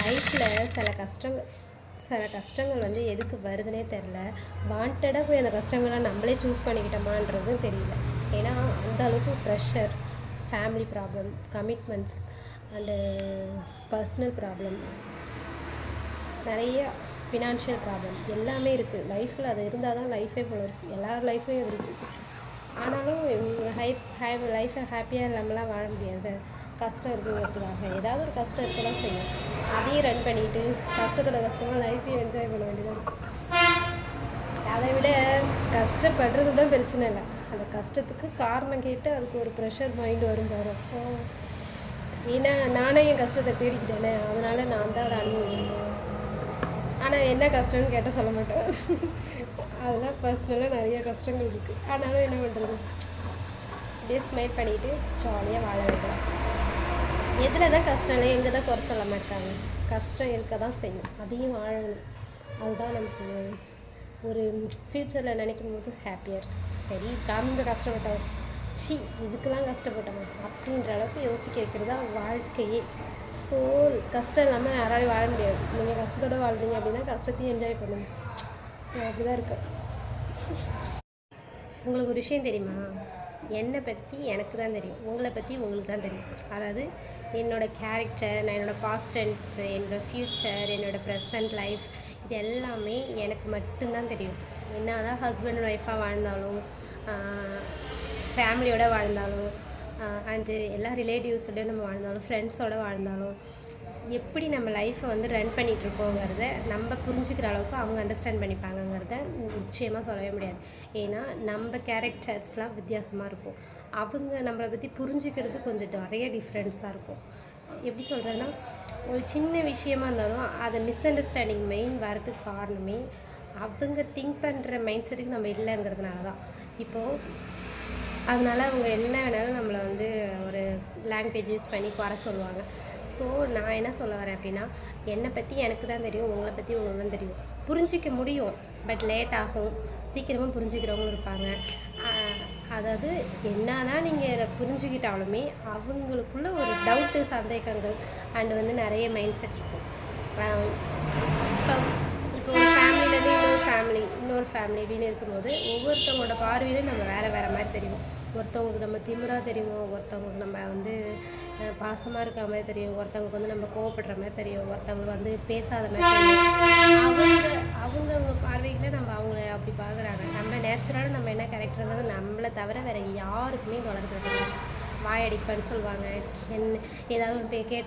லைஃப்பில் சில கஷ்டங்கள் வந்து எதுக்கு வருதுன்னே தெரில. வாண்டடாக போய் அந்த கஷ்டங்களை நம்மளே சூஸ் பண்ணிக்கிட்டோமான்றதும் தெரியல. ஏன்னா அந்த அளவுக்கு pressure, family problem, commitments and personal problem, நிறைய ஃபினான்ஷியல் ப்ராப்ளம் எல்லாமே இருக்குது லைஃப்பில். அது இருந்தால் தான் லைஃபே போல இருக்குது. எல்லார் லைஃப்லேயும் அது இருக்குது. ஆனாலும் லைஃப்பை ஹாப்பியாக இல்லாமலாம் வாழ முடியாது. கஷ்டம் இருக்குங்கிறதுக்காக ஏதாவது ஒரு கஷ்டம் இருக்க தான் செய்யும். அதையும் ரன் பண்ணிவிட்டு கஷ்டத்தோட கஷ்டமாக லைஃப்பையும் என்ஜாய் பண்ண வேண்டியதாக இருக்கும். அதை விட கஷ்டப்படுறது கூட பிரச்சனை இல்லை. அந்த கஷ்டத்துக்கு காரணம் கேட்டு அதுக்கு ஒரு ப்ரெஷர் மைண்டு வரும் பாரு. ஏன்னா நானே என் கஷ்டத்தை தேடிக்கிட்டேனே, அதனால் நான் தான் அதை அனுபவிக்கணும். ஆனால் என்ன கஷ்டம்னு கேட்டால் சொல்ல மாட்டேன். அதெல்லாம் பர்சனலாக நிறைய கஷ்டங்கள் இருக்குது. ஆனாலும் என்ன பண்ணுறது, அப்படியே ஸ்மைல் பண்ணிவிட்டு ஜாலியாக வாழ வைக்கலாம். எதில் தான் கஷ்டம் இல்லை, எங்கே தான் குறை சொல்ல மாட்டாங்க. கஷ்டம் இருக்க தான் செய்யும், அதையும் வாழணும். அதுதான் நமக்கு ஒரு ஃப்யூச்சரில் நினைக்கும் போது ஹாப்பியாக. சரி காமிங்க கஷ்டப்பட்டோம், இதுக்கெல்லாம் கஷ்டப்பட்டோம் அப்படின்ற அளவுக்கு யோசிக்க வைக்கிறது தான் வாழ்க்கையே. ஸோ கஷ்டம் இல்லாமல் யாராலையும் வாழ முடியாது. நீங்கள் கஷ்டத்தோடு வாழ்றீங்க அப்படின்னா கஷ்டத்தையும் என்ஜாய் பண்ணுங்க. அப்படி தான் இருக்கு. உங்களுக்கு ஒரு விஷயம் தெரியுமா, என்னை பற்றி எனக்கு தான் தெரியும், உங்களை பற்றி உங்களுக்கு தான் தெரியும். அதாவது என்னோடய கேரக்டர், நான் என்னோடய பாஸ்ட் டென்ஸ், என்னோடய ஃப்யூச்சர், என்னோடய ப்ரெசன்ட் லைஃப், இது எல்லாமே எனக்கு மட்டும்தான் தெரியும். என்ன தான் ஹஸ்பண்ட் அண்ட் ஒய்ஃபாக வாழ்ந்தாலும், ஃபேமிலியோடு வாழ்ந்தாலும், அண்டு எல்லா ரிலேட்டிவ்ஸோட நம்ம வாழ்ந்தாலும், ஃப்ரெண்ட்ஸோடு வாழ்ந்தாலும், எப்படி நம்ம லைஃப்பை வந்து ரன் பண்ணிகிட்ருக்கோங்கிறத நம்ம புரிஞ்சுக்கிற அளவுக்கு அவங்க அண்டர்ஸ்டாண்ட் பண்ணிப்பாங்கங்கிறத நிச்சயமாக சொல்லவே முடியாது. ஏன்னா நம்ம கேரக்டர்ஸ்லாம் வித்தியாசமாக இருக்கும். அவங்க நம்மளை பற்றி புரிஞ்சுக்கிறது கொஞ்சம் நிறைய டிஃப்ரென்ஸாக இருக்கும். எப்படி சொல்கிறதுனா, ஒரு சின்ன விஷயமா இருந்தாலும் அதை மிஸ் அண்டர்ஸ்டாண்டிங் மெயின் வரதுக்கு காரணமே அவங்க திங்க் பண்ணுற மைண்ட் செட்டுக்கு நம்ம இல்லைங்கிறதுனால தான். இப்போது அதனால் அவங்க என்ன வேணாலும் நம்மளை வந்து ஒரு லாங்குவேஜ் யூஸ் பண்ணி குறை சொல்லுவாங்க. ஸோ நான் என்ன சொல்ல வரேன் அப்படின்னா, என்னை பற்றி எனக்கு தான் தெரியும், உங்களை பற்றி உங்களுக்கு தான் தெரியும். புரிஞ்சிக்க முடியும், பட் லேட் ஆகும். சீக்கிரமாக புரிஞ்சுக்கிறவங்களும் இருப்பாங்க. அதாவது என்ன தான் நீங்கள் இதை புரிஞ்சுக்கிட்டாலுமே அவங்களுக்குள்ள ஒரு டவுட்டு, சந்தேகங்கள் அண்டு வந்து நிறைய மைண்ட் செட் இருக்கும். இப்போ ஒரு ஃபேமிலியிலேருந்து இன்னொரு ஃபேமிலி அப்படின்னு இருக்கும்போது ஒவ்வொருத்தவங்களோட பார்வையிலும் நம்ம வேறு மாதிரி தெரியும். ஒருத்தவங்களுக்கு நம்ம திமிராக தெரியும், ஒருத்தவங்களுக்கு நம்ம வந்து பாசமாக இருக்கிற மாதிரி தெரியும், ஒருத்தவங்களுக்கு வந்து நம்ம கோவப்படுற மாதிரி தெரியும், ஒருத்தவங்களுக்கு வந்து பேசாத மாதிரி தெரியும். அவங்க பார்வைகளை நம்ம அவங்கள அப்படி பார்க்குறாங்க. நம்ம நேச்சுரலாக நம்ம என்ன கேரக்டர்ன்றது நம்மளை தவிர வேறு யாருக்குமே வளர்க்குறது. வாயடிப்பேன்னு சொல்லுவாங்க, ஏதாவது ஒன்று கேட்டு